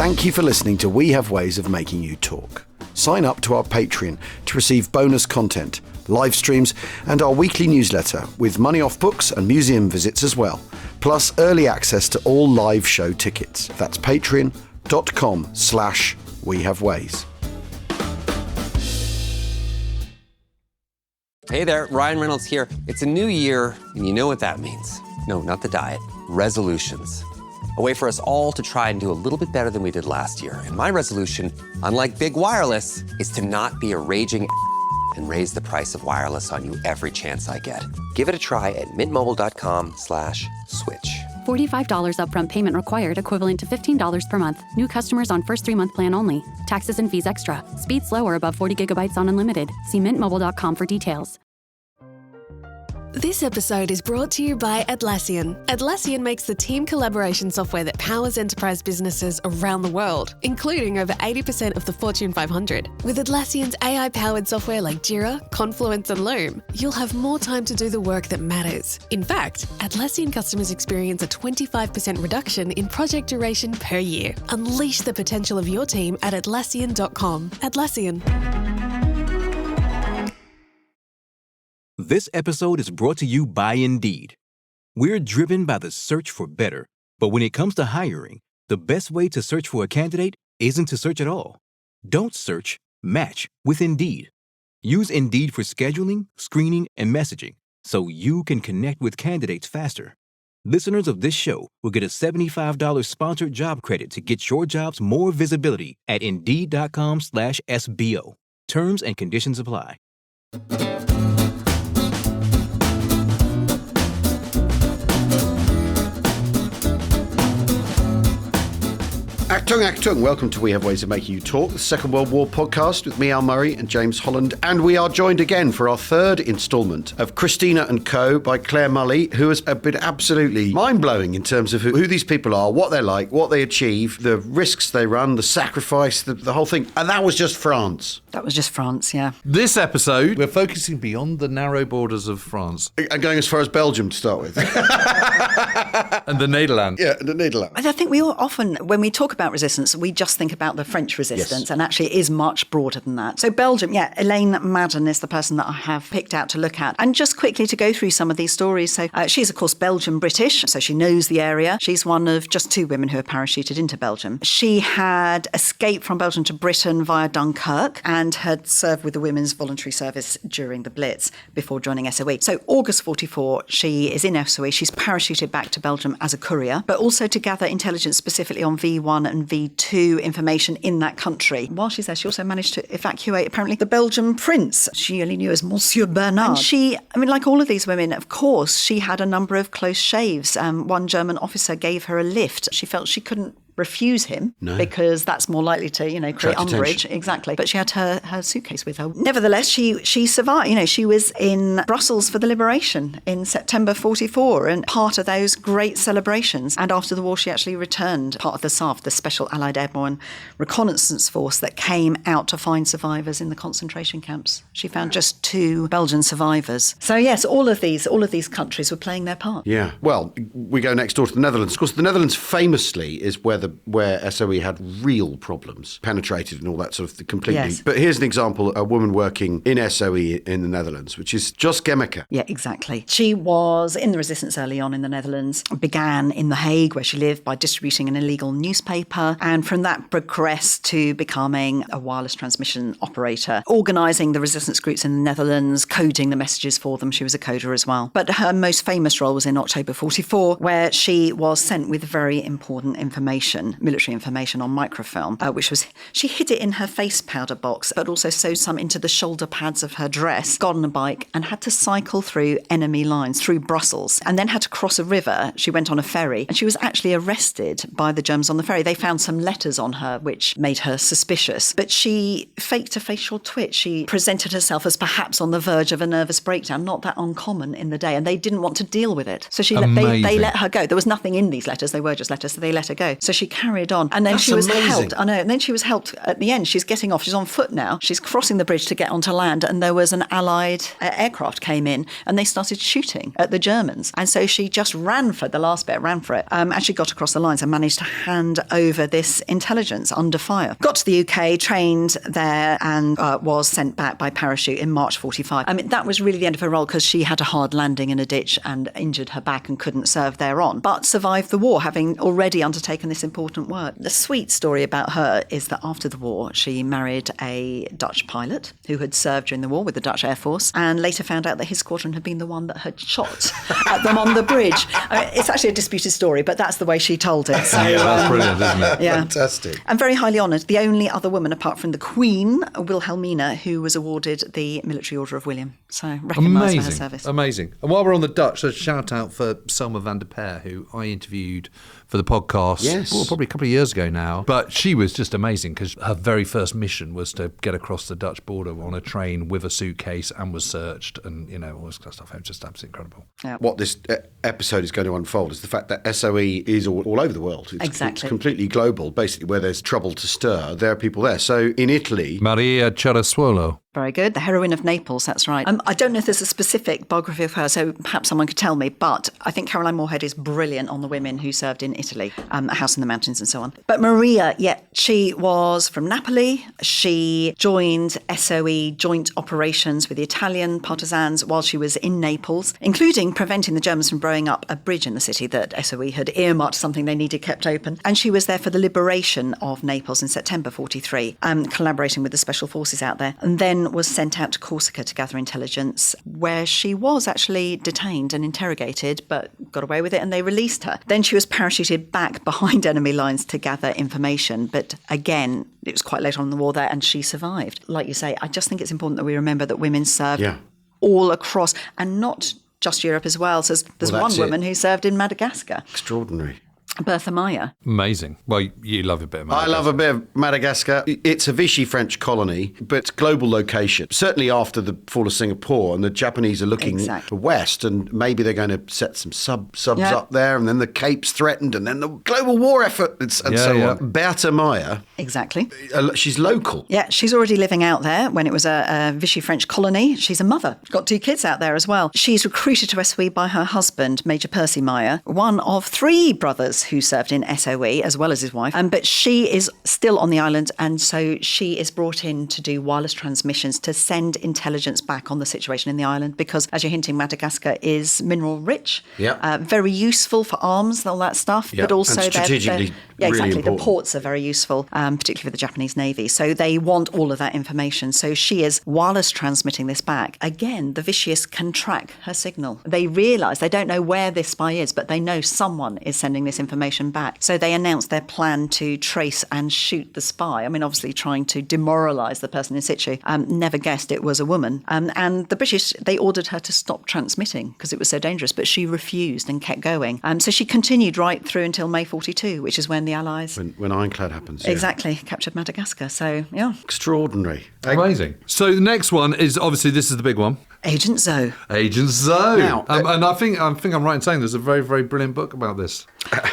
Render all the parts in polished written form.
Thank you for listening to We Have Ways of Making You Talk. Sign up to our Patreon to receive bonus content, live streams, and our weekly newsletter with money off books and museum visits as well, plus early access to all live show tickets. That's patreon.com/wehaveways. Hey there, Ryan Reynolds here. It's a new year, and you know what that means. No, not the diet. Resolutions. A way for us all to try and do a little bit better than we did last year. And my resolution, unlike big wireless, is to not be a raging and raise the price of wireless on you every chance I get. Give it a try at mintmobile.com/switch. $45 upfront payment required, equivalent to $15 per month. New customers on first 3-month plan only. Taxes and fees extra. Speed slower above 40 gigabytes on unlimited. See mintmobile.com for details. This episode is brought to you by Atlassian. Atlassian makes the team collaboration software that powers enterprise businesses around the world, including over 80% of the Fortune 500. With Atlassian's AI-powered software like Jira, Confluence, and Loom, you'll have more time to do the work that matters. In fact, Atlassian customers experience a 25% reduction in project duration per year. Unleash the potential of your team at Atlassian.com. Atlassian. This episode is brought to you by Indeed. We're driven by the search for better, but when it comes to hiring, the best way to search for a candidate isn't to search at all. Don't search, match with Indeed. Use Indeed for scheduling, screening, and messaging so you can connect with candidates faster. Listeners of this show will get a $75 sponsored job credit to get your jobs more visibility at Indeed.com/SBO. Terms and conditions apply. Achtung. Welcome to We Have Ways of Making You Talk, the Second World War podcast with me, Al Murray, and James Holland. And we are joined again for our third instalment of Christina & Co. by Clare Mulley, who has been absolutely mind-blowing in terms of who these people are, what they're like, what they achieve, the risks they run, the sacrifice, the whole thing. And that was just France. That was just France, yeah. This episode, we're focusing beyond the narrow borders of France. And going as far as Belgium to start with. And the Nederland. Yeah, the Nederland. I think we all often, when we talk about resistance, we just think about the French resistance, yes. And actually it is much broader than that. So Belgium, yeah, Elaine Madden is the person that I have picked out to look at. And just quickly to go through some of these stories. So she's, of course, Belgian-British, so she knows the area. She's one of just 2 women who are parachuted into Belgium. She had escaped from Belgium to Britain via Dunkirk and had served with the Women's Voluntary Service during the Blitz before joining SOE. So August 44, she is in SOE. She's parachuted back to Belgium as a courier, but also to gather intelligence specifically on V1 and V2 information in that country. While she's there, she also managed to evacuate, apparently, the Belgian prince. She only knew as Monsieur Bernard. And she, I mean, like all of these women, of course, she had a number of close shaves. One German officer gave her a lift. She felt she couldn't refuse him because that's more likely to, create umbrage. Exactly. But she had her suitcase with her. Nevertheless, she survived. She was in Brussels for the liberation in September 44 and part of those great celebrations. And after the war, she actually returned part of the SAF, the Special Allied Airborne Reconnaissance Force that came out to find survivors in the concentration camps. She found just 2 Belgian survivors. So yes, all of these countries were playing their part. Yeah. Well, we go next door to the Netherlands. Of course, the Netherlands famously is where SOE had real problems, penetrated and all that sort of thing completely. Yes. But here's an example, a woman working in SOE in the Netherlands, which is Jos Gemmeke. Yeah, exactly. She was in the resistance early on in the Netherlands, began in The Hague, where she lived, by distributing an illegal newspaper, and from that progressed to becoming a wireless transmission operator, organising the resistance groups in the Netherlands, coding the messages for them. She was a coder as well. But her most famous role was in October 44, where she was sent with very important information, military information on microfilm, which was, she hid it in her face powder box, but also sewed some into the shoulder pads of her dress, got on a bike and had to cycle through enemy lines, through Brussels, and then had to cross a river. She went on a ferry and she was actually arrested by the Germans on the ferry. They found some letters on her which made her suspicious, but she faked a facial twitch. She presented herself as perhaps on the verge of a nervous breakdown, not that uncommon in the day, and they didn't want to deal with it. So they let her go. There was nothing in these letters, they were just letters, so they let her go. So she she carried on. And then That's she was amazing. helped. I know. And then she was helped at the end. She's getting off. She's on foot now. She's crossing the bridge to get onto land. And there was an Allied aircraft came in and they started shooting at the Germans. And so she just ran for the last bit, and she got across the lines and managed to hand over this intelligence under fire. Got to the UK, trained there, and was sent back by parachute in March 45. I mean, that was really the end of her role because she had a hard landing in a ditch and injured her back and couldn't serve thereon, but survived the war, having already undertaken this important work. The sweet story about her is that after the war, she married a Dutch pilot who had served during the war with the Dutch Air Force and later found out that his squadron had been the one that had shot at them on the bridge. I mean, it's actually a disputed story, but that's the way she told it. So, Yeah, that's brilliant, isn't it? Yeah. Fantastic. And very highly honoured. The only other woman apart from the Queen, Wilhelmina, who was awarded the Military Order of William. So recognised for her service. Amazing. And while we're on the Dutch, a shout out for Selma van der Peer, who I interviewed for the podcast probably a couple of years ago now. But she was just amazing because her very first mission was to get across the Dutch border on a train with a suitcase and was searched and, all this kind of stuff. It was just absolutely incredible. Yeah. What this episode is going to unfold is the fact that SOE is all over the world. It's completely global. Basically, where there's trouble to stir, there are people there. So in Italy... Maria Cerasuolo. Very good. The heroine of Naples, that's right. I don't know if there's a specific biography of her, so perhaps someone could tell me, but I think Caroline Moorhead is brilliant on the women who served in Italy, A House in the Mountains and so on. But Maria, she was from Napoli. She joined SOE joint operations with the Italian partisans while she was in Naples, including preventing the Germans from blowing up a bridge in the city that SOE had earmarked something they needed kept open. And she was there for the liberation of Naples in September 43, collaborating with the special forces out there. And then was sent out to Corsica to gather intelligence, where she was actually detained and interrogated, but got away with it and they released her. Then she was parachuted back behind enemy lines to gather information. But again, it was quite late on in the war there and she survived. Like you say, I just think it's important that we remember that women served all across and not just Europe as well. So there's one woman who served in Madagascar. Extraordinary. Bertha Meyer. Amazing. Well, you love a bit of Madagascar. I love a bit of Madagascar. It's a Vichy French colony, but global location. Certainly after the fall of Singapore, and the Japanese are looking west, and maybe they're going to set some subs up there, and then the Cape's threatened, and then the global war effort, and so on. Bertha Meyer. Exactly. She's local. Yeah, she's already living out there when it was a Vichy French colony. She's a mother. Got 2 kids out there as well. She's recruited to SOE by her husband, Major Percy Meyer, one of 3 brothers who served in SOE, as well as his wife. But she is still on the island, and so she is brought in to do wireless transmissions to send intelligence back on the situation in the island, because, as you're hinting, Madagascar is mineral rich, very useful for arms and all that stuff, but also and strategically really important. The ports are very useful, particularly for the Japanese Navy. So they want all of that information. So she is wireless transmitting this back. Again, the Vicious can track her signal. They realise, they don't know where this spy is, but they know someone is sending this information back. So they announced their plan to trace and shoot the spy. I mean, obviously trying to demoralise the person in situ. Never guessed it was a woman. And the British, they ordered her to stop transmitting because it was so dangerous, but she refused and kept going. So she continued right through until May 42, which is when the Allies... When Ironclad happens. Exactly, captured Madagascar. So, yeah. Extraordinary. Amazing. So the next one is, obviously, this is the big one. Agent Zoe. Agent Zoe. Now, and I think I'm right in saying there's a very, very brilliant book about this.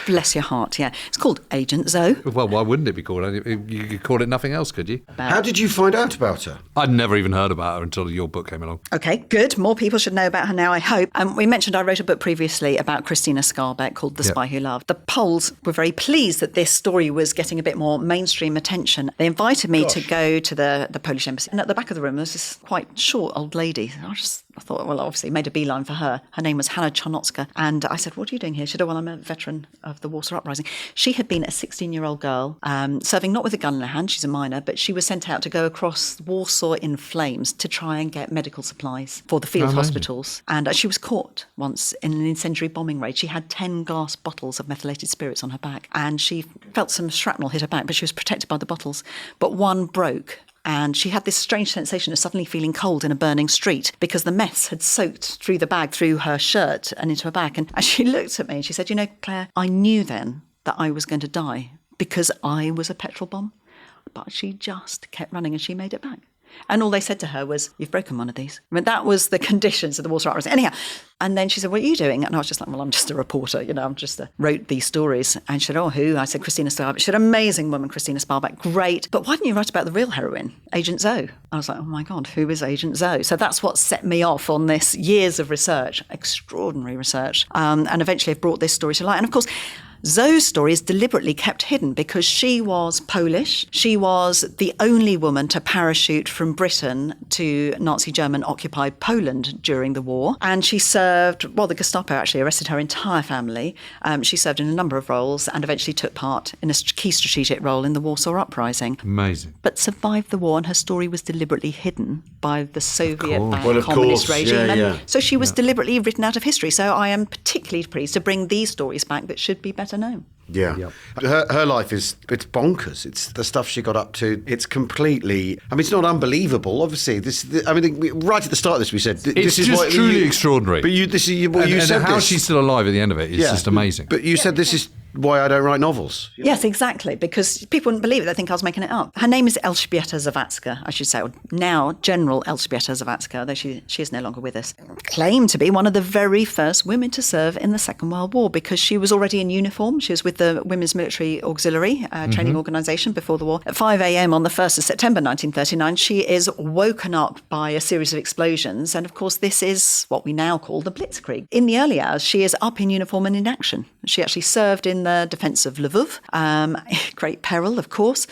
Bless your heart, yeah. It's called Agent Zoe. Well, why wouldn't it be called? You could call it nothing else, could you? How did you find out about her? I'd never even heard about her until your book came along. Okay, good. More people should know about her now, I hope. We mentioned I wrote a book previously about Christina Skarbek called The Spy Who Loved. The Poles were very pleased that this story was getting a bit more mainstream attention. They invited me to go to the Polish embassy. And at the back of the room, there was this quite short old lady. I thought, well, obviously made a beeline for her. Her name was Hanna Czarnocka. And I said, what are you doing here? She said, well, I'm a veteran of the Warsaw Uprising. She had been a 16-year-old girl, serving not with a gun in her hand, she's a minor, but she was sent out to go across Warsaw in flames to try and get medical supplies for the field hospitals. And she was caught once in an incendiary bombing raid. She had 10 glass bottles of methylated spirits on her back. And she felt some shrapnel hit her back, but she was protected by the bottles. But one broke. And she had this strange sensation of suddenly feeling cold in a burning street because the meths had soaked through the bag, through her shirt and into her back. And she looked at me and she said, you know, Claire, I knew then that I was going to die because I was a petrol bomb. But she just kept running and she made it back. And all they said to her was, "You've broken one of these." I mean, that was the conditions of the Water Uprising. Anyhow, and then she said, "What are you doing?" And I was just like, "Well, I'm just a reporter, I'm just wrote these stories." And she said, "Oh, who?" I said, "Christina Sparback." She said, "Amazing woman, Christina Sparback, great. But why didn't you write about the real heroine, Agent Zoe?" I was like, "Oh my God, who is Agent Zoe?" So that's what set me off on this years of research, extraordinary research. And eventually I've brought this story to light. And of course, Zoe's story is deliberately kept hidden because she was Polish. She was the only woman to parachute from Britain to Nazi German-occupied Poland during the war. And she served, the Gestapo actually arrested her entire family. She served in a number of roles and eventually took part in a key strategic role in the Warsaw Uprising. Amazing. But survived the war, and her story was deliberately hidden by the Soviet-backed communist regime. So she was deliberately written out of history. So I am particularly pleased to bring these stories back that should be better known. Yeah. Her life it's bonkers. It's the stuff she got up to. It's completely, it's not unbelievable. Obviously, right at the start of this, we said, this is just truly extraordinary. But you said how this. she's still alive at the end of it is just amazing. But you said this is why I don't write novels. Yes, exactly, because people wouldn't believe it. They think I was making it up. Her name is Elżbieta Zawadzka, I should say, or now General Elżbieta Zawadzka, although she is no longer with us. Claimed to be one of the very first women to serve in the Second World War because she was already in uniform. She was with the Women's Military Auxiliary training organisation before the war. At 5 a.m. on the 1st of September 1939, she is woken up by a series of explosions. And of course, this is what we now call the Blitzkrieg. In the early hours, she is up in uniform and in action. She actually served in the defence of Lvov, great peril, of course,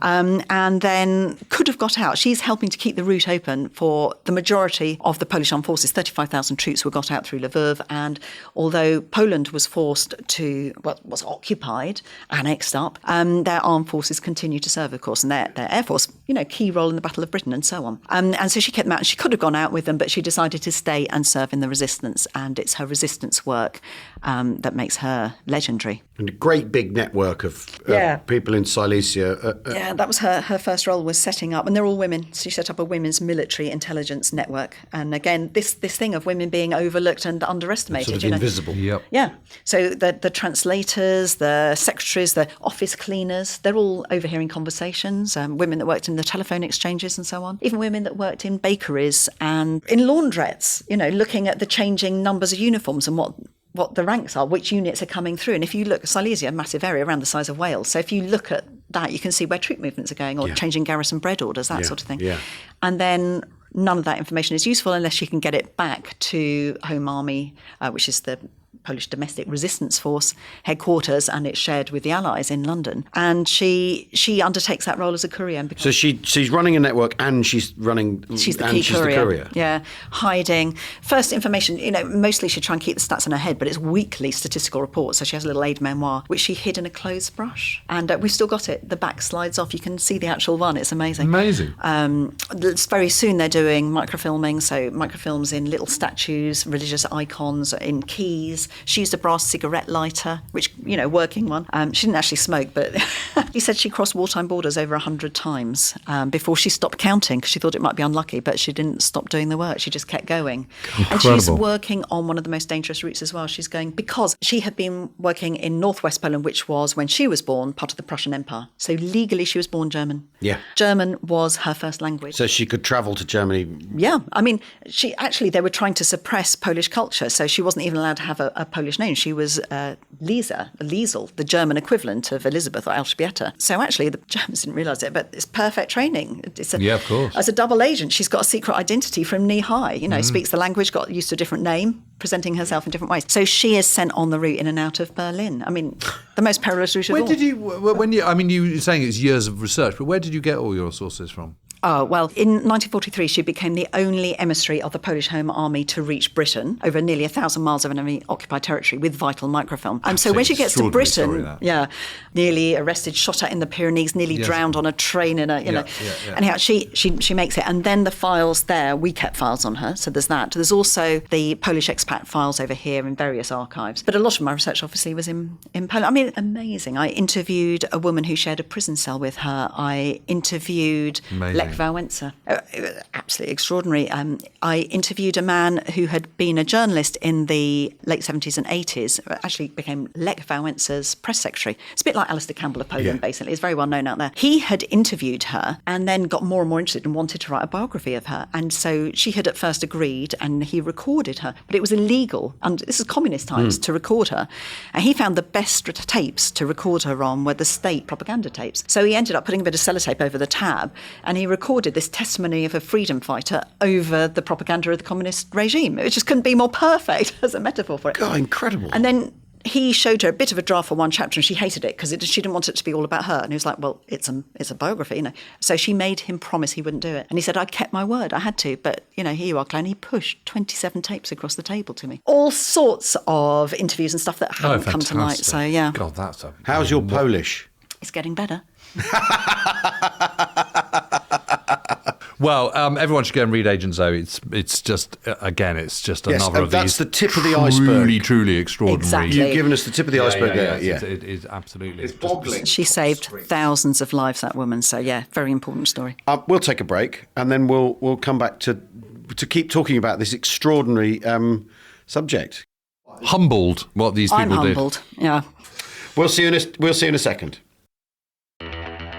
and then could have got out. She's helping to keep the route open for the majority of the Polish armed forces. 35,000 troops were got out through Lvov, and although Poland was forced to, was occupied, annexed up, their armed forces continued to serve, of course, and their Air Force, key role in the Battle of Britain and so on. And so she kept them out. She could have gone out with them, but she decided to stay and serve in the resistance, and it's her resistance work that makes her legendary. And a great big network of people in Silesia. That was her first role, was setting up, and they're all women. She set up a women's military intelligence network. And again, this thing of women being overlooked and underestimated. Sort of invisible. Yep. Yeah. So the translators, the secretaries, the office cleaners, they're all overhearing conversations. Women that worked in the telephone exchanges and so on. Even women that worked in bakeries and in laundrettes, looking at the changing numbers of uniforms and what the ranks are, which units are coming through. And if you look at Silesia, a massive area around the size of Wales. So if you look at that, you can see where troop movements are going or changing garrison bread orders, that sort of thing. Yeah. And then none of that information is useful unless you can get it back to Home Army, which is the Polish Domestic Resistance Force headquarters, and it's shared with the Allies in London. And she undertakes that role as a courier. So she's running a network, and she's the key courier. Yeah, hiding first information. Mostly she try and keep the stats in her head, but it's weekly statistical reports. So she has a little aid memoir which she hid in a clothes brush, and we've still got it. The back slides off. You can see the actual one. It's amazing. Amazing. Very soon they're doing microfilming. So microfilms in little statues, religious icons, in keys. She used a brass cigarette lighter, which, working one. She didn't actually smoke, but he said she crossed wartime borders over 100 times before she stopped counting because she thought it might be unlucky, but she didn't stop doing the work. She just kept going. Incredible. And she's working on one of the most dangerous routes as well. She's going, because she had been working in northwest Poland, which was, when she was born, part of the Prussian Empire. So legally she was born German. Yeah. German was her first language. So she could travel to Germany. Yeah. They were trying to suppress Polish culture, so she wasn't even allowed to have a Polish name. She was Liesel, the German equivalent of Elizabeth or Elżbieta. So actually, the Germans didn't realise it, but it's perfect training. Of course. As a double agent, she's got a secret identity from knee high. Speaks the language, got used to a different name, presenting herself in different ways. So she is sent on the route in and out of Berlin. The most perilous route of all. You were saying it's years of research, but where did you get all your sources from? Oh, well, in 1943, she became the only emissary of the Polish Home Army to reach Britain over nearly 1,000 miles of enemy-occupied territory with vital microfilm. So when she gets to Britain, nearly arrested, shot at in the Pyrenees, nearly drowned on a train in Anyhow, she makes it. And then the files there, we kept files on her, so there's that. There's also the Polish expat files over here in various archives. But a lot of my research, obviously, was in Poland. Amazing. I interviewed a woman who shared a prison cell with her. I interviewed Lech Wałęsa. Absolutely extraordinary. I interviewed a man who had been a journalist in the late 70s and 80s, actually became Lech Wałęsa's press secretary. It's a bit like Alistair Campbell of Poland, basically. It's very well known out there. He had interviewed her and then got more and more interested and wanted to write a biography of her. And so she had at first agreed and he recorded her. But it was illegal, and this is communist times, to record her. And he found the best tapes to record her on were the state propaganda tapes. So he ended up putting a bit of sellotape over the tab and he recorded this testimony of a freedom fighter over the propaganda of the communist regime. It just couldn't be more perfect as a metaphor for it. God, incredible. And then he showed her a bit of a draft for one chapter and she hated it because she didn't want it to be all about her. And he was like, well, it's a biography, you know. So she made him promise he wouldn't do it. And he said, I kept my word, I had to. But, you know, here you are, Claire. And he pushed 27 tapes across the table to me. All sorts of interviews and stuff that haven't come to light. So, yeah. God, that's a... How's your Polish? It's getting better. Well, everyone should go and read Agents of SOE. It's just, again, it's just another of that's these the tip of the iceberg. Truly extraordinary. Exactly. You've given us the tip of the iceberg there. Yeah. It is absolutely. It's boggling. She saved thousands of lives, that woman. So, yeah, very important story. We'll take a break and then we'll come back to keep talking about this extraordinary subject. Humbled what these people I'm humbled, yeah. We'll see you in a second.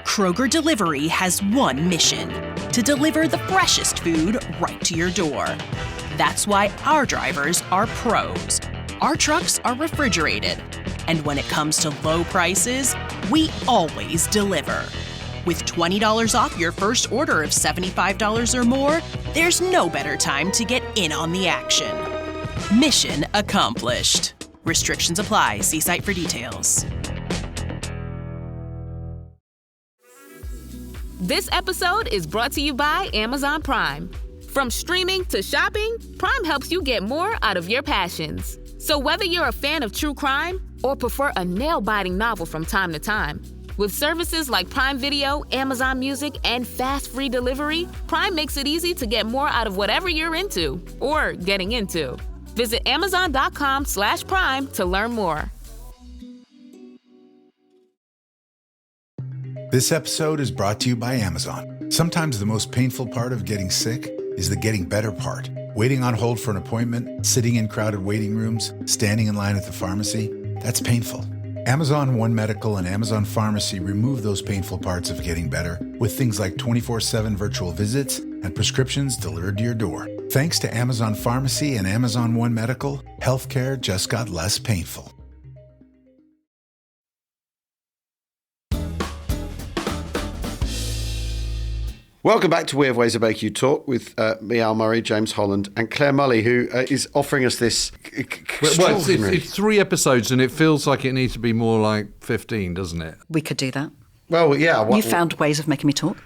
Kroger Delivery has one mission: to deliver the freshest food right to your door. That's why our drivers are pros. Our trucks are refrigerated. And when it comes to low prices, we always deliver. With $20 off your first order of $75 or more, there's no better time to get in on the action. Mission accomplished. Restrictions apply. See site for details. This episode is brought to you by Amazon Prime. From streaming to shopping, Prime helps you get more out of your passions. So whether you're a fan of true crime or prefer a nail-biting novel from time to time, with services like Prime Video, Amazon Music, and fast free delivery, Prime makes it easy to get more out of whatever you're into or getting into. Visit Amazon.com/Prime to learn more. This episode is brought to you by Amazon. Sometimes the most painful part of getting sick is the getting better part. Waiting on hold for an appointment, sitting in crowded waiting rooms, standing in line at the pharmacy, that's painful. Amazon One Medical and Amazon Pharmacy remove those painful parts of getting better with things like 24/7 virtual visits and prescriptions delivered to your door. Thanks to Amazon Pharmacy and Amazon One Medical, healthcare just got less painful. Welcome back to We Have Ways of Making You Talk with me, Al Murray, James Holland, and Clare Mulley, who is offering us this extraordinary... It's 3 episodes and it feels like it needs to be more like 15, doesn't it? We could do that. Well, yeah. You found ways of making me talk.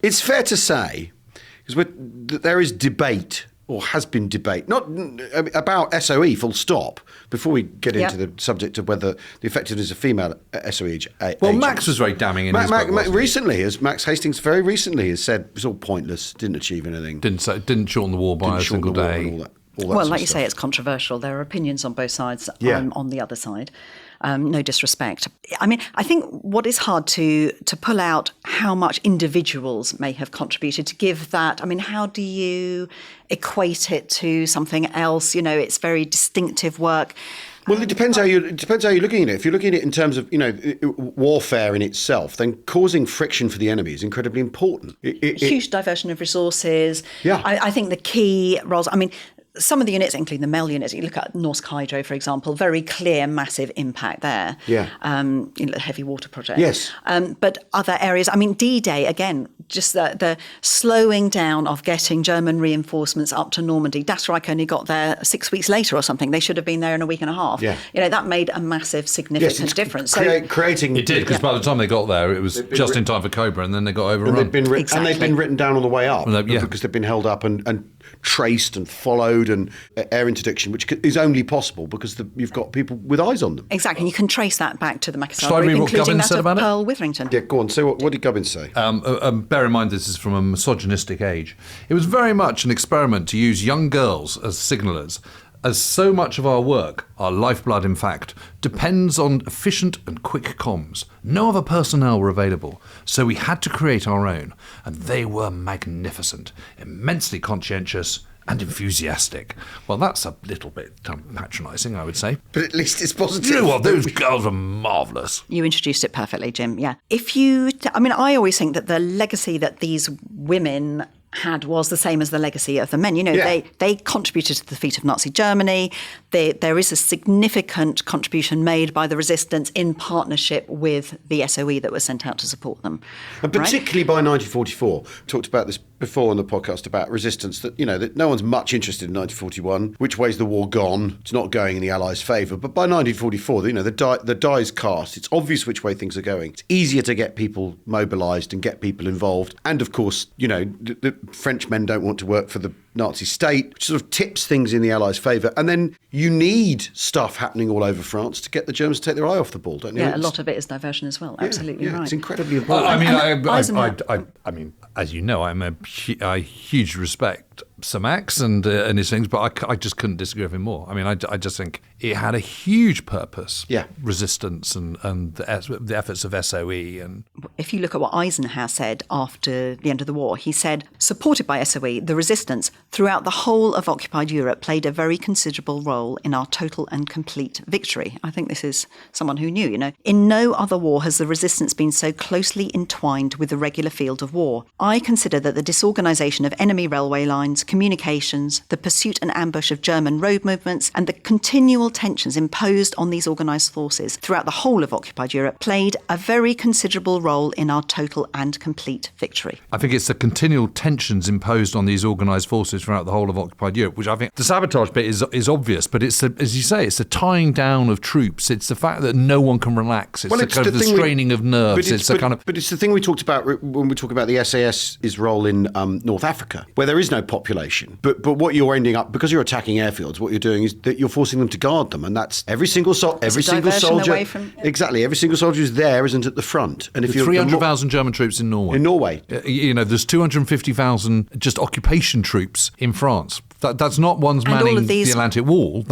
It's fair to say, because there is debate, or has been debate, not about SOE full stop, before we get into the subject of whether the effectiveness of female SOE agents. Well, Max was very damning in his book, recently, as Max Hastings very recently has said, it's all pointless, didn't achieve anything. Didn't shorten the war by a single day. All that well, like you say, it's controversial. There are opinions on both sides. I'm on the other side. No disrespect. I mean, I think what is hard to pull out how much individuals may have contributed to give that. I mean, how do you equate it to something else? You know, it's very distinctive work. Well, it depends how you're looking at it. If you're looking at it in terms of, warfare in itself, then causing friction for the enemy is incredibly important. Huge diversion of resources. Yeah. I think the key roles, I mean, some of the units, including the Mel units, you look at Norsk Hydro, for example, very clear, massive impact there. Yeah. The heavy water project. Yes. But other areas, I mean, D-Day, again, just the slowing down of getting German reinforcements up to Normandy. Das Reich only got there 6 weeks later or something. They should have been there in a week and a half. Yeah. That made a massive, significant difference. Creating... It did, because by the time they got there, it was just in time for Cobra, and then they got overrun. And they've been written down on the way up, because they've been held up and traced and followed, and air interdiction, which is only possible because you've got people with eyes on them. Exactly, and you can trace that back to the Macassar Shall I group, read what including Gubbins that said of about it? Pearl Witherington. Yeah, go on. Say what did Gubbins say? Bear in mind, this is from a misogynistic age. It was very much an experiment to use young girls as signallers, As so much of our work, our lifeblood in fact, depends on efficient and quick comms. No other personnel were available, so we had to create our own, and they were magnificent, immensely conscientious and enthusiastic. Well, that's a little bit patronising, I would say. But at least it's positive. You know what? Those girls are marvellous. You introduced it perfectly, Jim. Yeah. I always think that the legacy that these women had was the same as the legacy of the men. They contributed to the defeat of Nazi Germany. There is a significant contribution made by the resistance in partnership with the SOE that was sent out to support them. And particularly by 1944, talked about this before on the podcast about resistance, that no one's much interested in 1941. Which way's the war gone? It's not going in the Allies' favour. But by 1944, the die's cast. It's obvious which way things are going. It's easier to get people mobilised and get people involved. And of course, the French men don't want to work for the Nazi state, which sort of tips things in the Allies' favour. And then you need stuff happening all over France to get the Germans to take their eye off the ball, don't you? Yeah, a lot of it is diversion as well. Absolutely right. It's incredibly important. I mean, as you know, I huge respect Sir Max and his things, but I just couldn't disagree with him more. I mean, I just think it had a huge purpose. Yeah. Resistance and the efforts of SOE. And if you look at what Eisenhower said after the end of the war, he said, supported by SOE, the resistance throughout the whole of occupied Europe played a very considerable role in our total and complete victory. I think this is someone who knew, In no other war has the resistance been so closely entwined with the regular field of war. I consider that the disorganisation of enemy railway lines, communications, the pursuit and ambush of German road movements, and the continual tensions imposed on these organised forces throughout the whole of occupied Europe played a very considerable role in our total and complete victory. I think it's the continual tensions imposed on these organised forces throughout the whole of occupied Europe, which I think the sabotage bit is obvious, but it's as you say, it's the tying down of troops. It's the fact that no one can relax. It's the straining of nerves. But it's the thing we talked about when we talk about the SAS's role in North Africa, where there is no population. But what you're ending up, because you're attacking airfields, what you're doing is that you're forcing them to guard them, and that's every single soldier. Exactly, every single soldier who's there isn't at the front. And if you're 300,000 German troops in Norway. There's 250,000 just occupation troops in France. That's not ones manning the Atlantic Wall.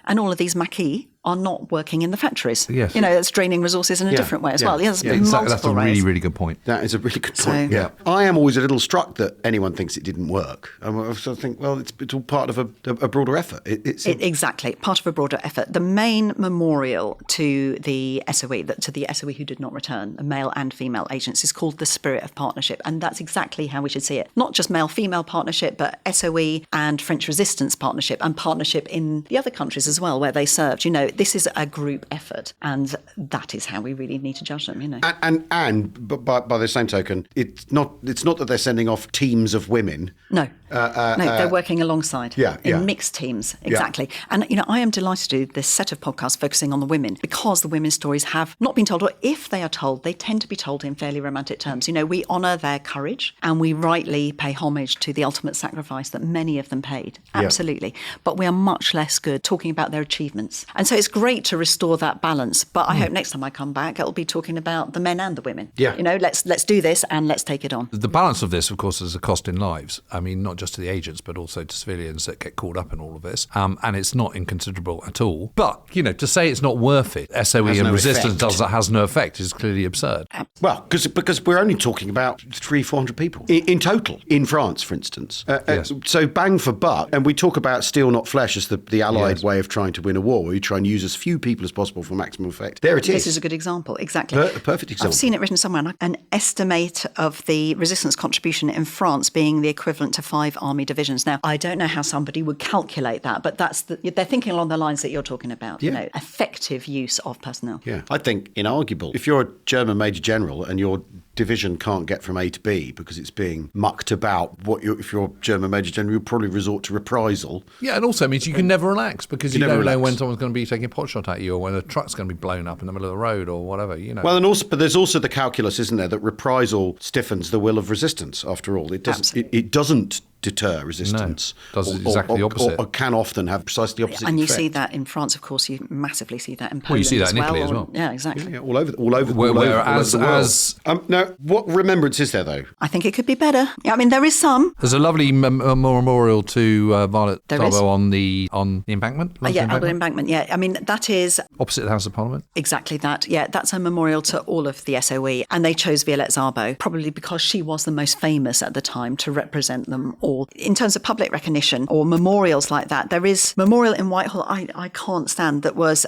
And all of these maquis are not working in the factories. Yes. It's draining resources in a different way as well. There's multiple That's a really, really good point. That is a really good point. I am always a little struck that anyone thinks it didn't work. I sort of think, well, it's all part of a broader effort. Exactly, part of a broader effort. The main memorial to the SOE, to the SOE who did not return, male and female agents, is called the Spirit of Partnership. And that's exactly how we should see it. Not just male-female partnership, but SOE and French resistance partnership, and partnership in the other countries as well where they served. This is a group effort, and that is how we really need to judge them. But by the same token, it's not that they're sending off teams of women. No, they're working alongside in mixed teams. Exactly. And I am delighted to do this set of podcasts focusing on the women, because the women's stories have not been told, or if they are told, they tend to be told in fairly romantic terms. We honour their courage, and we rightly pay homage to the ultimate sacrifice that many of them paid. Absolutely. But we are much less good talking about their achievements. And so it's great to restore that balance. But I hope next time I come back, it'll be talking about the men and the women. Yeah. Let's do this and let's take it on. The balance of this, of course, is a cost in lives. I mean, not just to the agents, but also to civilians that get caught up in all of this. And it's not inconsiderable at all. But, to say it's not worth it, SOE and resistance has no effect is clearly absurd. Well, because we're only talking about 300-400 people in total in France, for instance. Yes. So bang for buck. And we talk about steel, not flesh as the Allied way of trying to win a war, where you try and use as few people as possible for maximum effect. There it is. This is a good example, exactly. A perfect example. I've seen it written somewhere, an estimate of the resistance contribution in France being the equivalent to 5 army divisions. Now, I don't know how somebody would calculate that, but they're thinking along the lines that you're talking about, effective use of personnel. Yeah, I think inarguable. If you're a German Major General and your division can't get from A to B because it's being mucked about, if you're German Major General, you'll probably resort to reprisal. Yeah, it also means you can never relax, because you don't know when someone's going to be taking a pot shot at you, or when a truck's going to be blown up in the middle of the road, or whatever, Well, but there's also the calculus, isn't there, that reprisal stiffens the will of resistance. After all, it doesn't deter resistance. No, does exactly the opposite. Or can often have precisely the opposite And you effect. see that in France, of course, you massively see that in Poland. Well, you see that as in Italy as well. Yeah, exactly. Yeah, all over the world. Now, what remembrance is there, though? I think it could be better. Yeah, I mean, there is some. There's a lovely memorial to Violet There is. Darbo on the embankment. Albert Embankment, yeah. I mean, that is opposite the House of Parliament. exactly that. Yeah, that's a memorial to all of the SOE. And they chose Violette Szabo, probably because she was the most famous at the time to represent them all. In terms of public recognition or memorials like that, there is Memorial in Whitehall, I can't stand, that was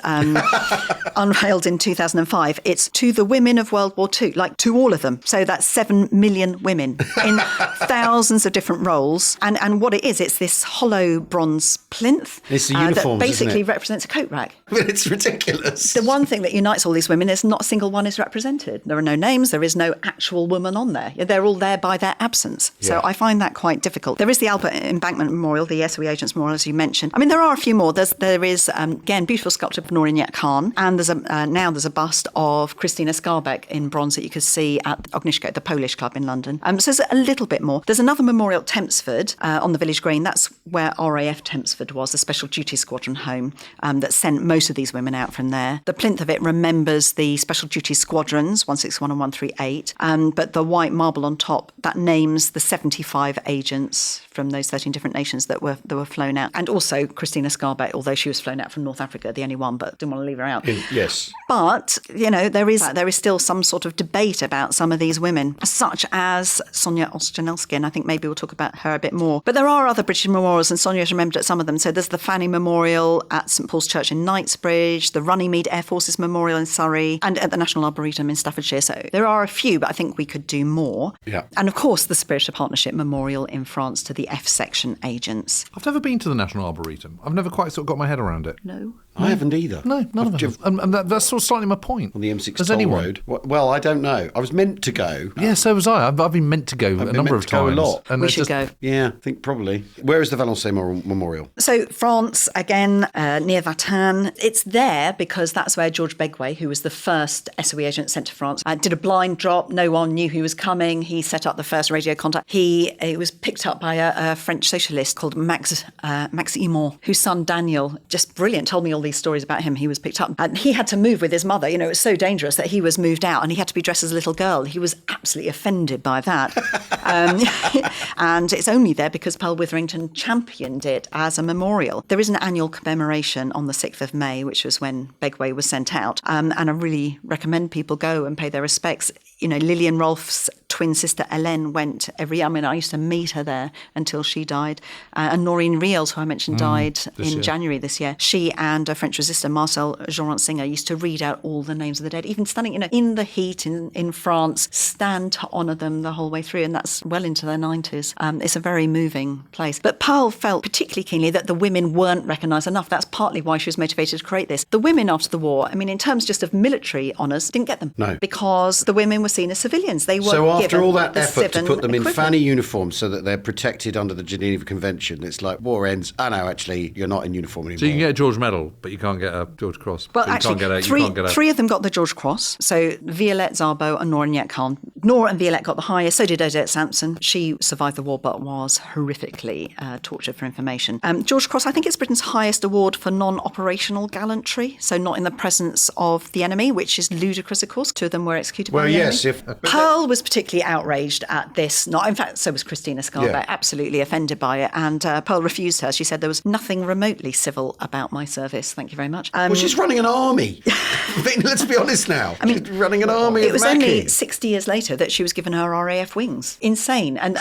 unveiled in 2005. It's to the women of World War II, like to all of them. So that's 7 million women in thousands of different roles. And what it is, it's this hollow bronze plinth It's the uniforms, that basically isn't it? represents a coat rack. But it's ridiculous. The one thing that unites all these women is not a single one is represented. There are no names. There is no actual woman on there. They're all there by their absence. So I find that quite difficult. There is the Albert Embankment Memorial, the SOE Agents Memorial, as you mentioned. I mean, there are a few more. There is, again, beautiful sculpture of Norin Khan. And there's a bust of Christina Skarbek in bronze that you could see at Ognisko, the Polish club in London. So there's a little bit more. There's another memorial at Tempsford on the village green. That's where RAF Tempsford was, the Special Duty Squadron home that sent most of these women out from there. The plinth of it remembers the Special Duty Squadrons, 161 and 138, but the white marble on top, that names the 75 agents from those 13 different nations that were flown out. And also Christina Skarbek, although she was flown out from North Africa, the only one, but didn't want to leave her out. Yes. But, there is still some sort of debate about some of these women, such as Sonia Ostrzelski, and I think maybe we'll talk about her a bit more. But there are other British memorials, and Sonia's remembered at some of them. So there's the Fanny Memorial at St Paul's Church in Knightsbridge, the Runnymede Air Forces Memorial in Surrey, and at the National Arboretum in Staffordshire. So there are a few, but I think we could do more. Yeah. And of course, the Spirit of Partnership Memorial in France to the F Section agents. I've never been to the National Arboretum. I've never quite sort of got my head around it. No. I haven't either. No, none of them. And that's sort of slightly my point. On the M6 Has toll anyone? road. Well, I don't know. I was meant to go. Yeah, so was I. I've been meant to go a number of times. A lot. And We it's should go. Yeah, I think probably. Where is the Valençay Memorial? So France, again, near Vatan. It's there because that's where George Begway, who was the first SOE agent sent to France, did a blind drop. No one knew he was coming. He set up the first radio contact. He was picked up by a French socialist called Max Imon, whose son Daniel, just brilliant, told me all these stories about him. He was picked up and he had to move with his mother. It was so dangerous that he was moved out and he had to be dressed as a little girl. He was absolutely offended by that. And it's only there because Pearl Witherington championed it as a memorial. There is an annual commemoration on the 6th of May, which was when Begway was sent out. And I really recommend people go and pay their respects. Lillian Rolfe's twin sister Hélène went every year. I mean, I used to meet her there until she died. And Noreen Riels, who I mentioned, died in January this year. She and a French resistor, Marcel Jean-Singer, used to read out all the names of the dead, even standing in the heat in France, stand to honour them the whole way through. And that's well into their 90s. It's a very moving place. But Pearl felt particularly keenly that the women weren't recognised enough. That's partly why she was motivated to create this. The women after the war, I mean, in terms just of military honours, didn't get them. No. Because the women were seen as civilians. They were So after given all that the effort to civil put them in equivalent. fanny uniforms so that they're protected under the Geneva Convention, it's like war ends. Oh no, actually, you're not in uniform anymore. So you can get a George Medal, but you can't get a George Cross. Well, you actually, can't get a three of them got the George Cross. So Violette Szabo and Nora Khan. Nora and Violette got the highest. So did Odette Sampson. She survived the war, but was horrifically tortured for information. George Cross, I think it's Britain's highest award for non-operational gallantry. So not in the presence of the enemy, which is ludicrous, of course. Two of them were executed by the yes, enemy. Pearl was particularly outraged at this. In fact, so was Christina Skarbek, absolutely offended by it. And Pearl refused her. She said there was nothing remotely civil about my service. Thank you very much. Well, she's running an army. I mean, let's be honest now. She's running an army. It was only 60 years later that she was given her RAF wings. Insane. And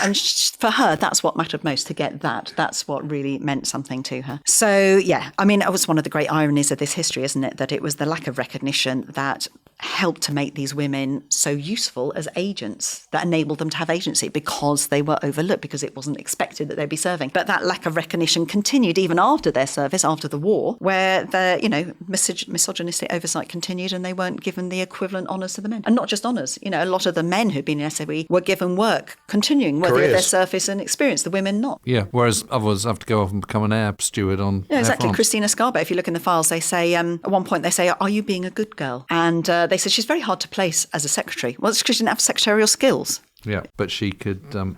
for her, that's what mattered most, to get that. That's what really meant something to her. So, yeah, I mean, it was one of the great ironies of this history, isn't it? That it was the lack of recognition that helped to make these women so useful as agents, that enabled them to have agency because they were overlooked, because it wasn't expected that they'd be serving. But that lack of recognition continued even after their service, after the war, where the misogynistic oversight continued and they weren't given the equivalent honours to the men. And not just honours. A lot of the men who'd been in SOE were given work, continuing worthy of their service and experience, the women not. Yeah, whereas others have to go off and become an air steward on Yeah, exactly. Air France. Christina Skarbek, if you look in the files, they say, at one point they say, are you being a good girl? And they said she's very hard to place as a secretary. Well, it's because she didn't have secretarial skills. Yeah, but she could certainly...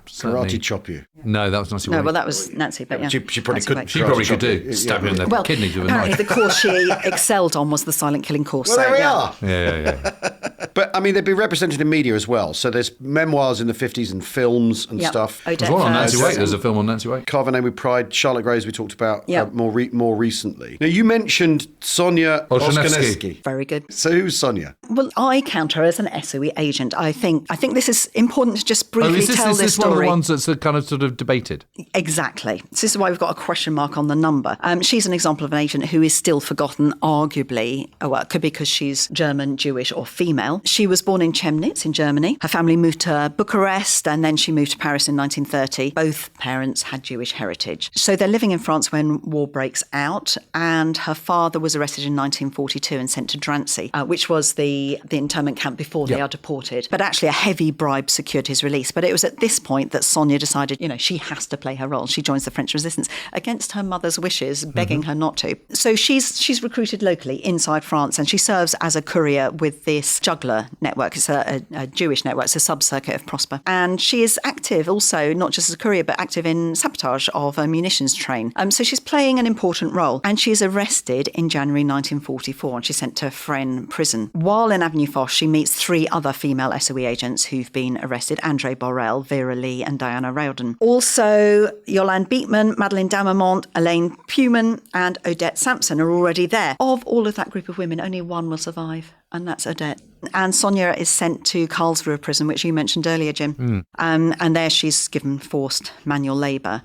Karate chop you. No, that was Nancy Wake. No, well, that was Nancy, but yeah. She probably Nancy couldn't. Wake. She probably could do. Stab you in the kidneys with a apparently knife. the course she excelled on was the silent killing course. Well, so, there we yeah. are. Yeah. But, I mean, they've been represented in media as well. So there's memoirs in the 50s and films and Yep. stuff. Odette There's one on Nancy First. Wake. There's a film on Nancy Wake. Carve a Name with Pride, Charlotte Gray, as we talked about Yep. more recently. Now, you mentioned Sonia Olszewski. Olszewski. Very good. So who's Sonia? Well, I count her as an SOE agent. I think this is important to just briefly Is tell this this one of story. the ones that's kind of sort of debated? Exactly. This is why we've got a question mark on the number. She's an example of an agent who is still forgotten, arguably. Well, it could be because she's German, Jewish or female. She was born in Chemnitz in Germany. Her family moved to Bucharest and then she moved to Paris in 1930. Both parents had Jewish heritage. So they're living in France when war breaks out, and her father was arrested in 1942 and sent to Drancy, which was the internment camp before they are deported. But actually a heavy bribe secured his release. But it was at this point that Sonia decided, she has to play her role. She joins the French resistance against her mother's wishes, begging her not to. So she's recruited locally inside France, and she serves as a courier with this juggler network. It's a Jewish network. It's a sub-circuit of Prosper. And she is active also, not just as a courier, but active in sabotage of a munitions train. So she's playing an important role. And she is arrested in January 1944, and she's sent to Fresnes prison. While in Avenue Foch, she meets 3 other female SOE agents who've been arrested: André Borel, Vera Lee and Diana Rowden. Also, Yolande Beekman, Madeleine Damamont, Elaine Puman and Odette Sampson are already there. Of all of that group of women, only one will survive, and that's Odette. And Sonia is sent to Karlsruhe prison, which you mentioned earlier, Jim. And there she's given forced manual labour,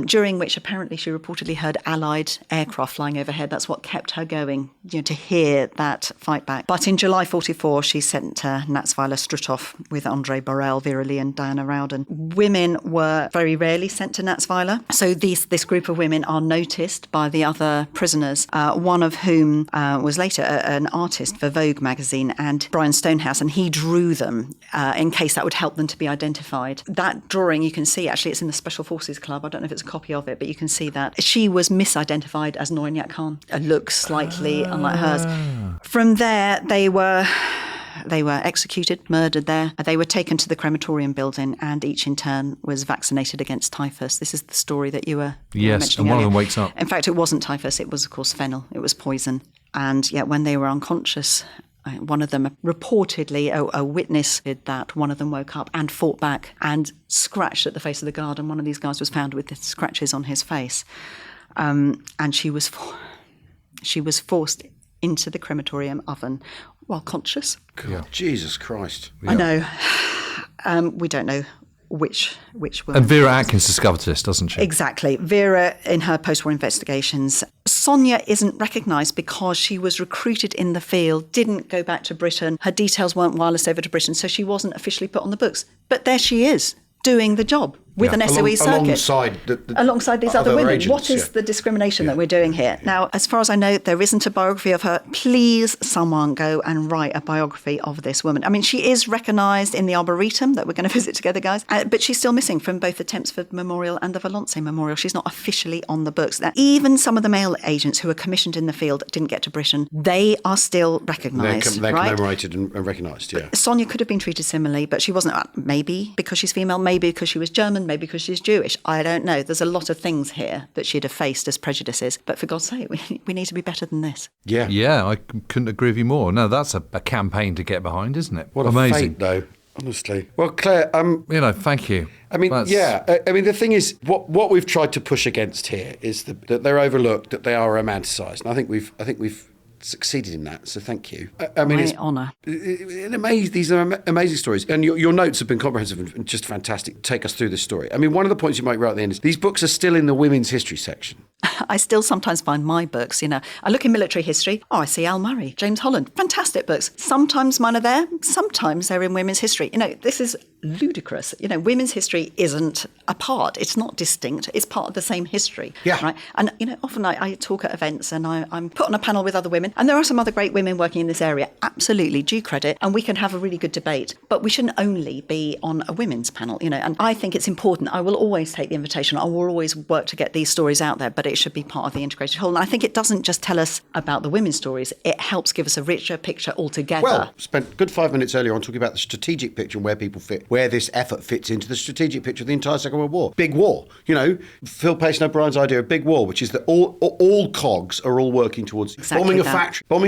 during which apparently she reportedly heard Allied aircraft flying overhead. That's what kept her going, to hear that fight back. But in July 44, she's sent to Natzweiler Struthof with André Borel, Vera Lee and Diana Rowden. Women were very rarely sent to Natzweiler. So this group of women are noticed by the other prisoners, one of whom was later an artist for Vogue magazine, and Brian Stonehouse, and he drew them in case that would help them to be identified. That drawing you can see, actually, it's in the Special Forces Club. I don't know if it's a copy of it, but you can see that. She was misidentified as Norinjak Khan. It looks slightly unlike hers. From there, they were executed, murdered there. They were taken to the crematorium building, and each in turn was vaccinated against typhus. This is the story that you were Yes, mentioning and one earlier. of them wakes up. In fact, it wasn't typhus. It was, of course, fennel. It was poison. And yet when they were unconscious, one of them reportedly, a witness did that, one of them woke up and fought back and scratched at the face of the guard, and one of these guys was found with the scratches on his face. And she was forced into the crematorium oven while conscious. God, Jesus Christ. I know. We don't know which woman. And Vera Atkins discovered this, doesn't she? Exactly. Vera, in her post-war investigations, Sonia isn't recognised because she was recruited in the field, didn't go back to Britain. Her details weren't wirelessed over to Britain, so she wasn't officially put on the books. But there she is, doing the job with an SOE circuit. Alongside these other women. Agents, what is the discrimination that we're doing here? Now, as far as I know, there isn't a biography of her. Please, someone go and write a biography of this woman. I mean, she is recognised in the Arboretum that we're going to visit together, guys, but she's still missing from both the Tempsford Memorial and the Valence Memorial. She's not officially on the books. Now, even some of the male agents who were commissioned in the field didn't get to Britain. They are still recognised, They're right? commemorated and recognised, yeah. Sonia could have been treated similarly, but she wasn't. Maybe because she's female, maybe because she was German, maybe because she's Jewish. I don't know. There's a lot of things here that she'd have faced as prejudices. But for God's sake, we need to be better than this. Yeah. Yeah, I couldn't agree with you more. No, that's a campaign to get behind, isn't it? What amazing. a fate, though. Honestly. Well, Claire, thank you. I mean, the thing is, what we've tried to push against here is that they're overlooked, that they are romanticised, and I think we've succeeded in that. So thank you. I mean, My honour. These are amazing stories, and your notes have been comprehensive and just fantastic. Take us through this story. I mean, one of the points you make right at the end is these books are still in the women's history section. I still sometimes find my books, I look in military history. Oh, I see Al Murray, James Holland, fantastic books. Sometimes mine are there, sometimes they're in women's history. This is ludicrous. Women's history isn't apart. It's not distinct. It's part of the same history. Yeah. Right. And, often I talk at events and I'm put on a panel with other women, and there are some other great women working in this area. Absolutely, due credit. And we can have a really good debate. But we shouldn't only be on a women's panel, and I think it's important. I will always take the invitation. I will always work to get these stories out there, but it should be part of the integrated whole. And I think it doesn't just tell us about the women's stories. It helps give us a richer picture altogether. Well, spent a good 5 minutes earlier on talking about the strategic picture and where people fit where this effort fits into the strategic picture of the entire Second World War. Big war. You know, Phil Payson O'Brien's idea of big war, which is that all cogs are all working towards bombing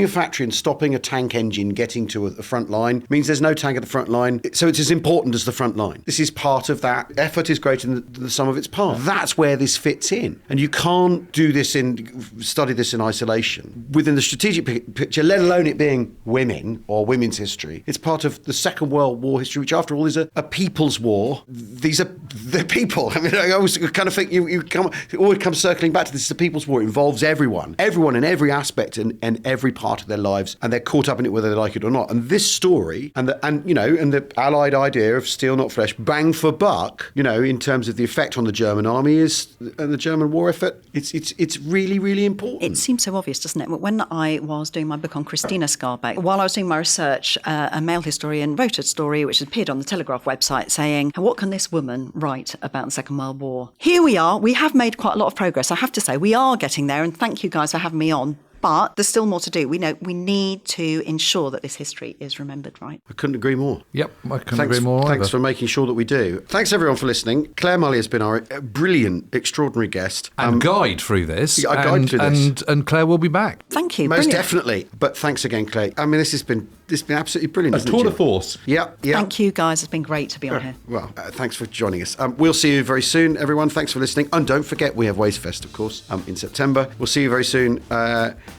a factory and stopping a tank engine getting to a front line means there's no tank at the front line. So it's as important as the front line. This is part of that. Effort is greater than the sum of its parts. That's where this fits in. And you can't study this in isolation. Within the strategic picture, let alone it being women or women's history, it's part of the Second World War history, which after all is a people's war. These are the people. I mean, I always kind of think it always comes circling back to this. It's a people's war. It involves everyone in every aspect and every part of their lives, and they're caught up in it whether they like it or not. And this story and the Allied idea of steel not flesh, bang for buck, in terms of the effect on the German army and the German war effort, it's really, really important. It seems so obvious, doesn't it? When I was doing my book on Christina Skarbek, while I was doing my research, a male historian wrote a story which appeared on the Telegraph website saying, what can this woman write about the Second World War? Here we are. We have made quite a lot of progress. I have to say, we are getting there, and thank you guys for having me on. But there's still more to do. We know we need to ensure that this history is remembered, right? I couldn't agree more. Yep, I couldn't agree more either. Thanks for making sure that we do. Thanks, everyone, for listening. Clare Mulley has been our brilliant, extraordinary guest. And guide through this. And Claire will be back. Thank you. Most definitely. But thanks again, Clare. I mean, this has been absolutely brilliant. A tour de force. Yeah. Thank you, guys. It's been great to be on here. Well, thanks for joining us. We'll see you very soon, everyone. Thanks for listening. And don't forget, we have Wastefest, of course, in September. We'll see you very soon.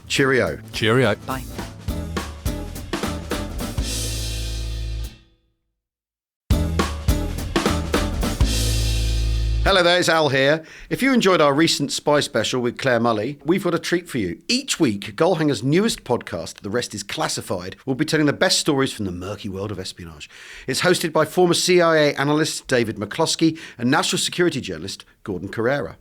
Cheerio. Cheerio. Bye. Hello there, it's Al here. If you enjoyed our recent spy special with Clare Mulley, we've got a treat for you. Each week, Goalhanger's newest podcast, The Rest is Classified, will be telling the best stories from the murky world of espionage. It's hosted by former CIA analyst David McCloskey and national security journalist Gordon Carrera.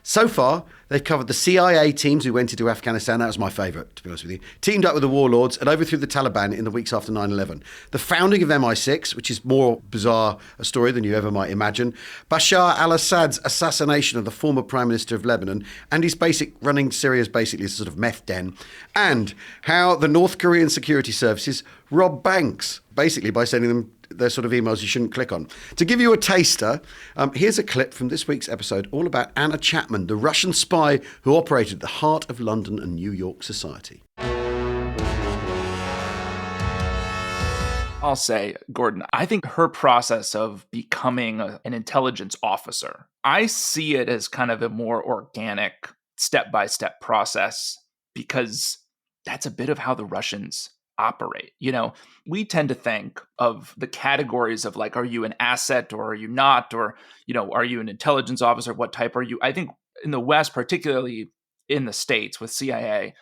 So far, they've covered the CIA teams who went into Afghanistan. That was my favourite, to be honest with you. Teamed up with the warlords and overthrew the Taliban in the weeks after 9/11. The founding of MI6, which is more bizarre a story than you ever might imagine. Bashar al-Assad's assassination of the former Prime Minister of Lebanon. And his running Syria basically as a sort of meth den. And how the North Korean security services rob banks, basically by sending them their sort of emails you shouldn't click on. To give you a taster, here's a clip from this week's episode all about Anna Chapman, the Russian spy who operated at the heart of London and New York society. I'll say, Gordon, I think her process of becoming an intelligence officer, I see it as kind of a more organic, step-by-step process, because that's a bit of how the Russians operate. We tend to think of the categories of like, are you an asset or are you not? Or, are you an intelligence officer? What type are you? I think in the West, particularly in the States with CIA,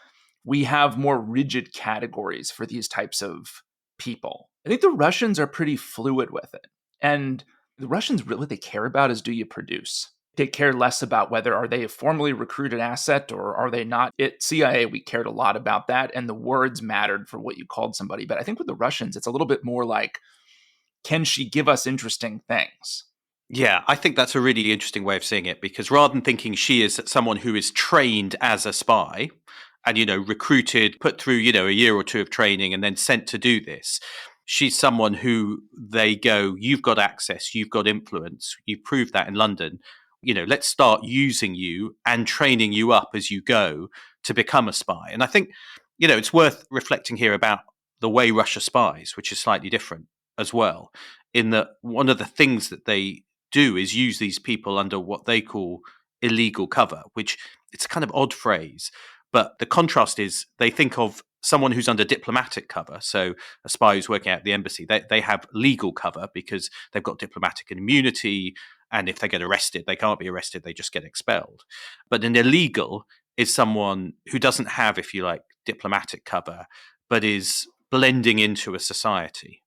we have more rigid categories for these types of people. I think the Russians are pretty fluid with it. And the Russians, really, what they care about is, do you produce? They care less about whether are they a formally recruited asset or are they not. At CIA, we cared a lot about that, and the words mattered for what you called somebody. But I think with the Russians, it's a little bit more like, can she give us interesting things? Yeah, I think that's a really interesting way of seeing it, because rather than thinking she is someone who is trained as a spy and, recruited, put through, a year or two of training and then sent to do this, she's someone who they go, you've got access, you've got influence, you've proved that in London. Let's start using you and training you up as you go to become a spy. And I think, it's worth reflecting here about the way Russia spies, which is slightly different as well, in that one of the things that they do is use these people under what they call illegal cover, which it's a kind of odd phrase. But the contrast is they think of someone who's under diplomatic cover. So a spy who's working at the embassy, they have legal cover because they've got diplomatic immunity. And if they get arrested, they can't be arrested, they just get expelled. But an illegal is someone who doesn't have, if you like, diplomatic cover, but is blending into a society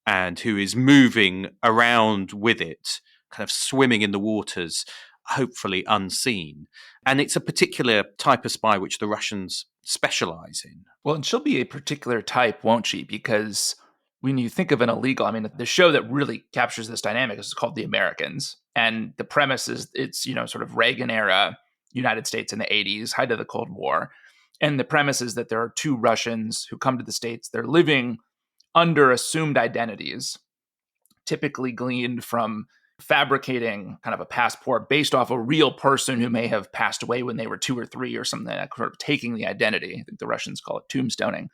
and who is moving around with it, kind of swimming in the waters, hopefully unseen. And it's a particular type of spy which the Russians specialize in. Well, and she'll be a particular type, won't she? Because when you think of an illegal, the show that really captures this dynamic is called The Americans. And the premise is it's, sort of Reagan era United States in the 80s, height of the Cold War. And the premise is that there are two Russians who come to the States. They're living under assumed identities. typically gleaned from fabricating kind of a passport based off a real person who may have passed away when they were 2 or 3 or something, like sort of taking the identity. I think the Russians call it tombstoning,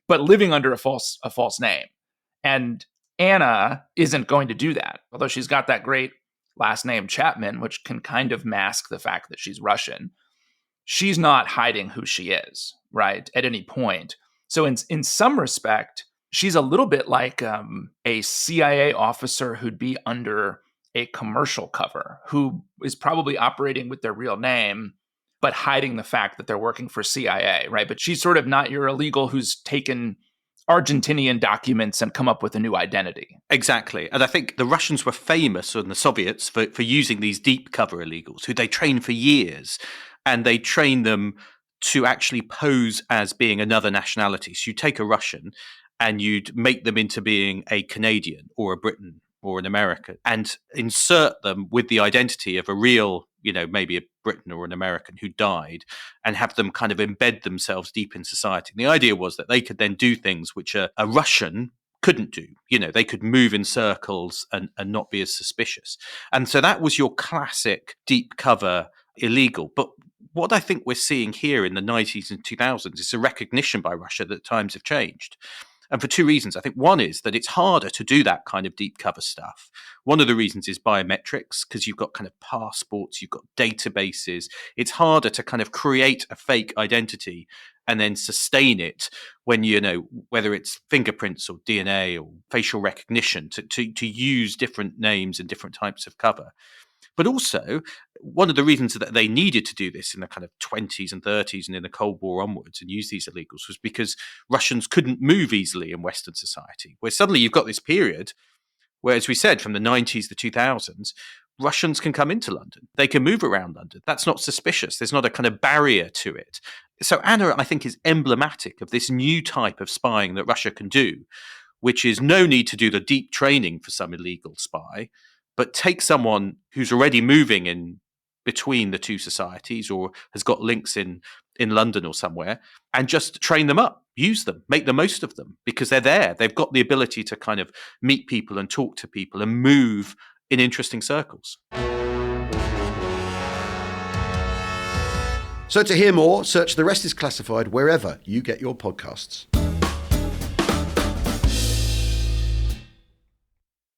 but living under a false name. And Anna isn't going to do that, although she's got that great last name Chapman, which can kind of mask the fact that she's Russian. She's not hiding who she is, right, at any point. So in some respect, she's a little bit like a CIA officer who'd be under a commercial cover, who is probably operating with their real name, but hiding the fact that they're working for CIA, right? But she's sort of not your illegal who's taken Argentinian documents and come up with a new identity. Exactly. And I think the Russians were famous, and the Soviets, for using these deep cover illegals who they trained for years, and they trained them to actually pose as being another nationality. So you take a Russian and you'd make them into being a Canadian or a Briton or an American and insert them with the identity of a real, maybe a Briton or an American who died, and have them kind of embed themselves deep in society. And the idea was that they could then do things which a Russian couldn't do. They could move in circles and not be as suspicious. And so that was your classic deep cover illegal. But what I think we're seeing here in the 90s and 2000s is a recognition by Russia that times have changed. And for 2 reasons. I think one is that it's harder to do that kind of deep cover stuff. One of the reasons is biometrics, because you've got kind of passports, you've got databases. It's harder to kind of create a fake identity and then sustain it when, whether it's fingerprints or DNA or facial recognition, to use different names and different types of cover. But also, one of the reasons that they needed to do this in the kind of 20s and 30s and in the Cold War onwards and use these illegals was because Russians couldn't move easily in Western society, where suddenly you've got this period where, as we said, from the 90s, the 2000s, Russians can come into London. They can move around London. That's not suspicious. There's not a kind of barrier to it. So Anna, I think, is emblematic of this new type of spying that Russia can do, which is no need to do the deep training for some illegal spy, but take someone who's already moving in between the two societies or has got links in London or somewhere, and just train them up, use them, make the most of them, because they're there. They've got the ability to kind of meet people and talk to people and move in interesting circles. So to hear more, search The Rest is Classified wherever you get your podcasts.